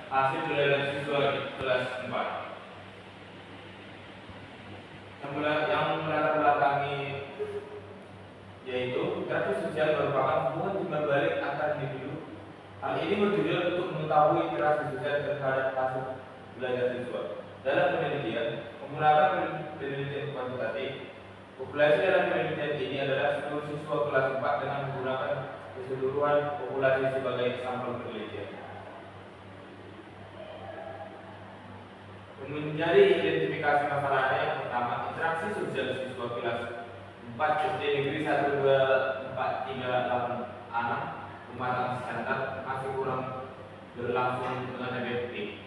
hasil belajar siswa di kelas 4. Yang melatar belakangi yaitu interaksi sosial merupakan hubungan timbal balik antar individu. Hal ini bertujuan untuk mengetahui interaksi sosial terhadap hasil belajar siswa. Dalam penelitian, menggunakan penelitian kuantitatif, populasi dalam penelitian ini adalah seluruh siswa kelas 4 dengan menggunakan keseluruhan populasi sebagai sampel penelitian. Menjadi identifikasi masalahnya yang pertama, interaksi sosial siswa kelas 4 SD Negeri 12438 anak rumah tangga standar masih kurang berlangsung dengan efektif.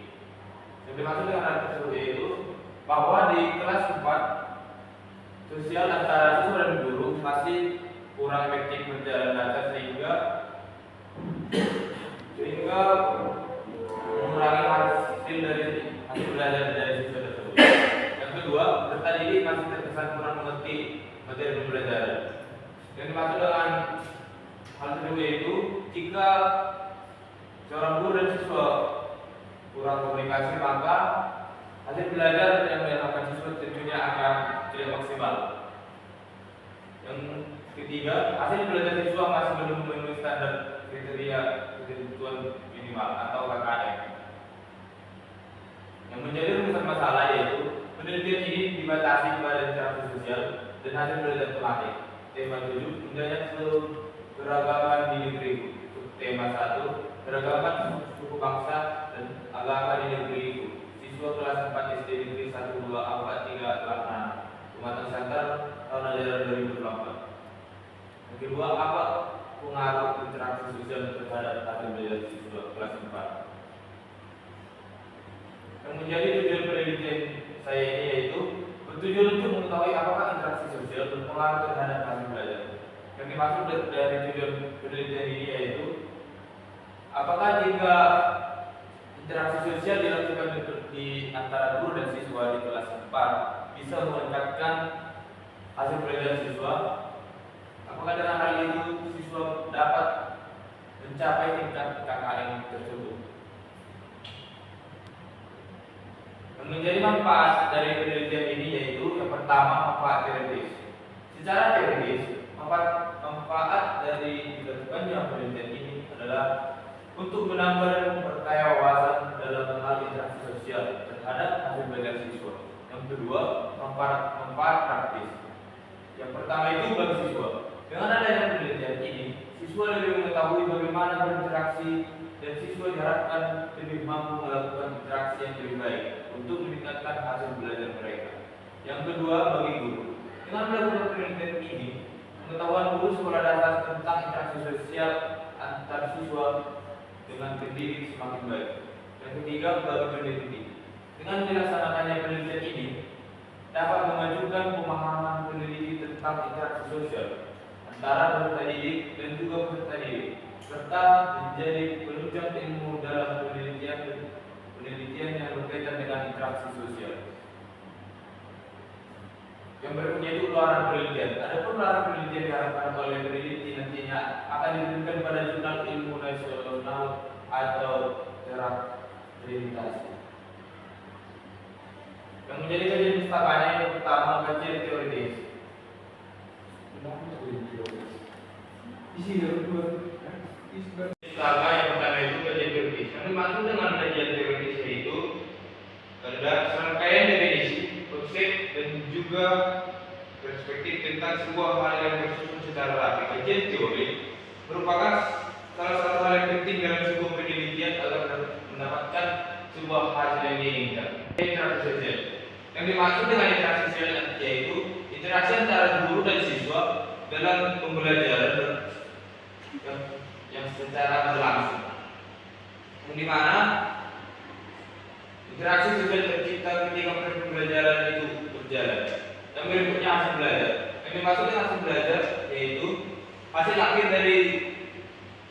Yang dimaksud dengan hal tersebut yaitu bahwa di kelas 4 sosial antara siswa dan guru masih kurang efektif berjalan lancar sehingga mengurangi hasil belajar dari siswa tersebut. Yang kedua, peserta didik masih terkesan kurang mengerti materi pembelajaran. Yang dimaksud dengan hal tersebut yaitu jika seorang guru dan siswa kurang komunikasi, maka hasil belajar yang dilakukan siswa tentunya akan tidak maksimal. Yang ketiga, hasil belajar siswa masih belum memenuhi standar kriteria kebutuhan minimal atau KKM. Yang menjadi rumusan masalah yaitu penelitian ini dibatasi pada interaksi sosial dan hasil belajar tematik. Tema 7, indahnya keragaman di negeriku. Tema 1, keragaman suku bangsa dan agama di negeriku. Siswa kelas 4 SD Negeri 12438 Rumah Tangga Center tahun ajaran 2024. Yang kedua, apa pengaruh interaksi sosial terhadap hasil belajar siswa kelas 4? Yang menjadi tujuan penelitian saya ini yaitu bertujuan untuk mengetahui apakah interaksi sosial berpengaruh terhadap hasil belajar. Yang dimaksud dari tujuan penelitian ini yaitu apakah jika interaksi sosial dilakukan di antara guru dan siswa di kelas 4 bisa meningkatkan hasil belajar siswa? Apakah dengan hal itu siswa dapat mencapai tingkat KKM tersebut? Menjadi manfaat dari penelitian ini yaitu yang pertama, manfaat teoritis. Secara teoritis, manfaat dari dilakukannya penelitian ini adalah untuk menambah dan memperkaya wawasan dalam hal interaksi sosial terhadap hasil belajar siswa. Yang kedua, manfaat praktis. Yang pertama itu bagi siswa. Dengan adanya penelitian ini, siswa lebih mengetahui bagaimana berinteraksi dan siswa diharapkan lebih mampu melakukan interaksi yang lebih baik untuk meningkatkan hasil belajar mereka. Yang kedua, bagi guru. Dengan melakukan penelitian ini, pengetahuan guru sekolah dasar tentang interaksi sosial antar siswa dengan pendidik semakin baik. Yang ketiga, bagi peneliti. Dengan dilaksanakannya penelitian ini, dapat memajukan pemahaman peneliti tentang interaksi sosial antara peserta didik dan juga peserta didik, serta menjadi penunjang ilmu dalam penelitian yang berkaitan dengan interaksi sosial. Yang berikutnya itu ularan penelitian. Adapun ularan penelitian diharapkan oleh peneliti nantinya akan diberikan pada jurnal ilmu nasional atau terakreditasi. Yang menjadi kajian pustakanya yang pertama kajian teoritis. Pustaka yang pertama itu kajian teoritis. Yang dimaksud dengan kajian teoritis yaitu ada serangkaian definisi, konsep dan juga perspektif tentang sebuah hal yang tersusun secara rapi. Kajian teori merupakan salah satu hal yang penting dalam sebuah penelitian agar mendapatkan sebuah hasil yang diinginkan. Interaksi sosial. Yang dimaksud dengan interaksi sosial yaitu interaksi antara guru dan siswa dalam pembelajaran yang secara berlangsung. Yang dimana interaksi sosial tercipta ketika pembelajaran itu berjalan. Yang berikutnya hasil belajar. Yang dimaksud dengan hasil belajar yaitu hasil akhir dari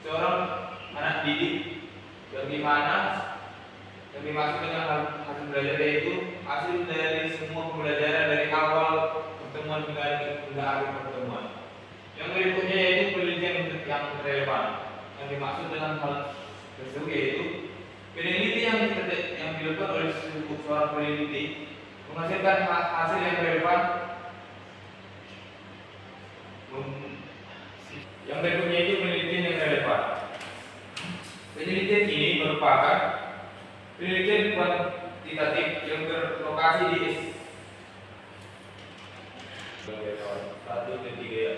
seorang anak didik yang dimana yang dimaksud dengan hasil belajar yaitu hasil dari semua pembelajaran dari awal pertemuan hingga akhir pertemuan. Yang berikutnya yaitu penelitian yang relevan. Yang dimaksud dengan hal tersebut yaitu peneliti yang seorang peneliti menghasilkan hasil yang relevan. Yang berikutnya itu penelitian yang relevan. Penelitian ini merupakan penelitian kuantitatif yang berlokasi di satu dan tiga ya.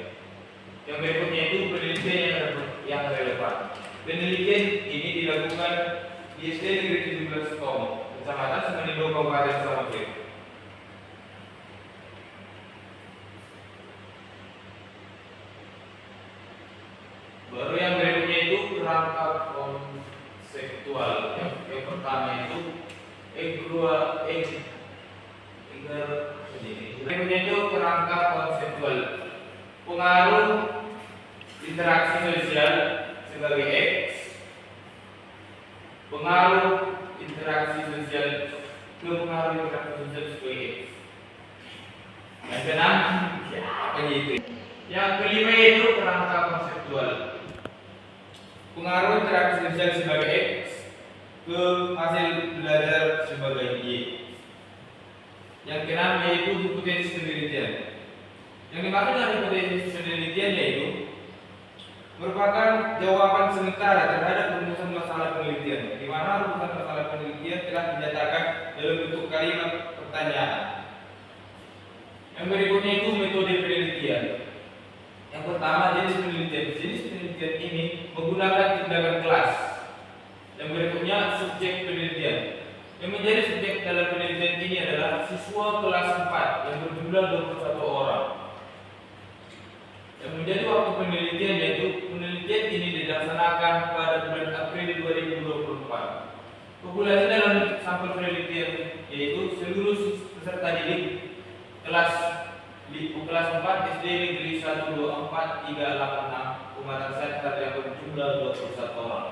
Yang berikutnya itu penelitian yang relevan. Penelitian ini dilakukan di SD Negeri 17 Tomo, Kecamatan Semenindo, Kabupaten Samosir. Baru yang berikutnya itu kerangka konseptual. Yang pertama itu berikutnya itu kerangka konseptual. Pengaruh interaksi sosial sebagai X. Pengaruh interaksi sosial sebagai X. Yang keenam, apa itu? Yang kelima itu kerangka konseptual. Pengaruh interaksi sosial sebagai X ke hasil belajar sebagai Y. Yang keenam yaitu hipotesis penelitian. Yang dimaksud dengan hipotesis penelitian yaitu merupakan jawaban sementara terhadap rumusan masalah penelitian, di mana rumusan masalah penelitian telah dinyatakan dalam bentuk kalimat pertanyaan. Yang berikutnya itu metode penelitian. Yang pertama jenis penelitian. Jenis penelitian ini menggunakan tindakan kelas. Yang berikutnya subjek penelitian. Yang menjadi subjek dalam penelitian ini adalah siswa kelas 4 yang berjumlah 21 orang. Yang menjadi waktu penelitian yaitu penelitian ini dilaksanakan pada bulan April 2024. Populasi dalam sampel penelitian yaitu seluruh peserta didik kelas 4 SD Negeri 1, 2, 4, 3, 8, 6 Kecamatan Senter yang berjumlah 21 orang.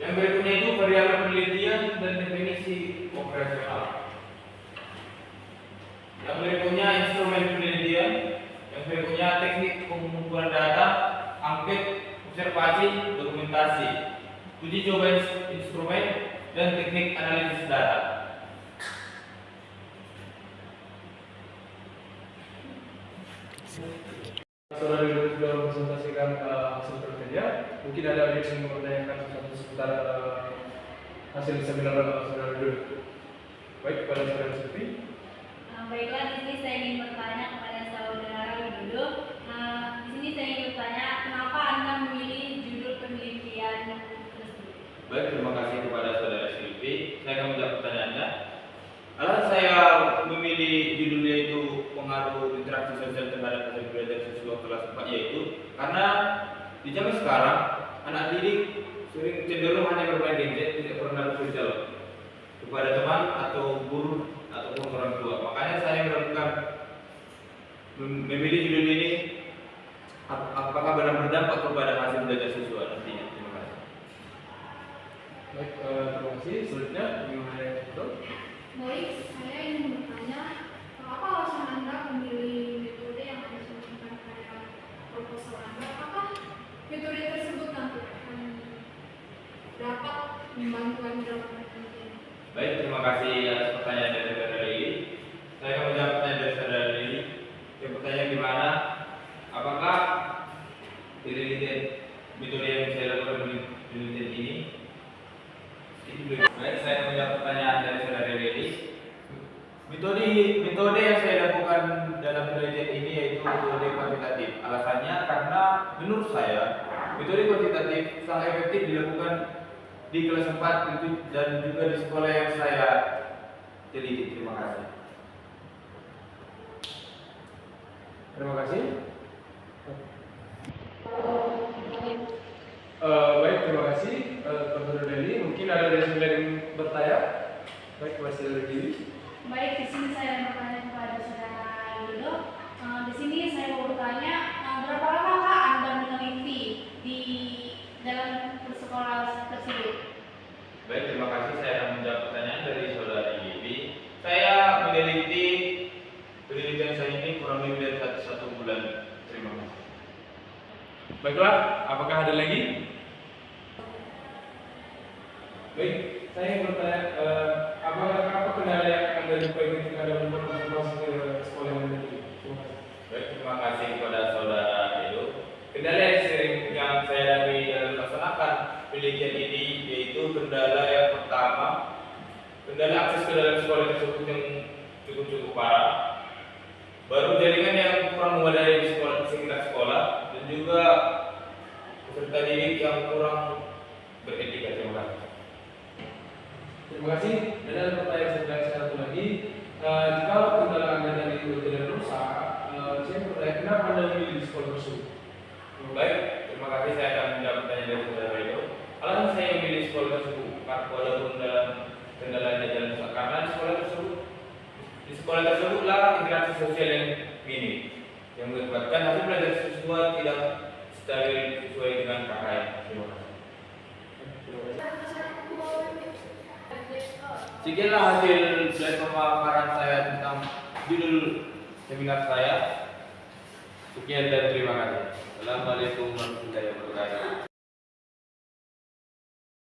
Yang berikutnya itu variabel penelitian dan definisi operasional. Yang berikutnya instrumen penelitian. Yang berikutnya teknik pengumpulan data, angket, observasi, dokumentasi, uji coba instrumen, dan teknik analisis data. Saudara sudah mempresentasikan hasil kerja. Mungkin ada yang ingin mempertanyakan sesuatu seputar hasil seminar saudara dulu. Baik, kepada saudara Sylvi. Baiklah, di sini saya ingin bertanya kepada saudara Widodo. Di sini saya ingin bertanya, kenapa Anda memilih judul penelitian tersebut? Baik, terima kasih kepada saudara Sylvi. Saya akan menjawab pertanyaannya. Alasan saya memilih judulnya itu pengaruh interaksi sosial terhadap hasil belajar siswa kelas 4 yaitu karena di zaman sekarang anak didik sering cenderung hanya bermain gadget, tidak pernah bersosial kepada teman atau guru ataupun orang tua. Makanya saya melakukan memilih judul ini apakah benar berdampak kepada hasil belajar siswa nantinya. Terima kasih. Baik, terima kasih. Selanjutnya, gimana itu? Baik, saya ingin bertanya, apa alasan Anda memilih metode yang Anda sebutkan pada proposal Anda? Apakah metode tersebut nanti akan dapat membantu Anda dalam penelitian? Baik, terima kasih atas pertanyaan dari saudara Lili. Saya akan menjawab pertanyaan dari saudara Lili. Yang pertanyaan gimana? Apakah penelitian metode yang saya lakukan penelitian ini? Baik, saya akan menjawab pertanyaan dari saudara Lili. Metode yang saya lakukan dalam penelitian ini yaitu metode kuantitatif. Alasannya karena menurut saya metode kuantitatif sangat efektif dilakukan di kelas 4 itu dan juga di sekolah yang saya teliti. Terima kasih. Terima kasih. Baik, terima kasih Saudara Deli. Mungkin ada dari sembilan yang bertanya. Baik, masih ada Deli. Baik, di sini saya bertanya kepada saudara Widodo. Di sini saya mau bertanya, berapa lama Kak Anda meneliti di dalam sekolah tersebut? Baik, terima kasih. Saya akan menjawab pertanyaan dari saudari Bibi. Saya meneliti penelitian saya ini kurang lebih dari satu bulan. Terima kasih. Baiklah, apakah ada lagi? Baik, saya ingin bertanya, apa kendala yang Anda jumpai ketika Anda berkonsentrasi ke sekolah yang Anda tuju? Terima kasih. Baik, terima kasih kepada saudara Edo. Kendala yang sering yang saya hadapi dalam melaksanakan penelitian ini yaitu kendala yang pertama, kendala akses ke dalam sekolah tersebut yang cukup parah. Baru jaringan yang kurang memadai di sekitar sekolah dan juga peserta didik yang kurang beretika. Terima kasih. Terima kasih. Dan ada pertanyaan saya satu lagi. Jika kendala Anda tadi itu tidak rusak, saya bertanya kenapa Anda memilih di sekolah tersebut? Baik, terima kasih. Saya akan menjawab pertanyaan dari saudara itu. Alasan saya memilih sekolah tersebut walaupun dalam kendalanya jalan rusak karena di sekolah tersebutlah interaksi sosial yang minim yang mengakibatkan hasil belajar siswa tidak stabil sesuai dengan KKN. Terima kasih. Sekianlah hasil dari pemaparan saya tentang judul seminar saya. Sekian dan terima kasih. Assalamualaikum warahmatullahi wabarakatuh.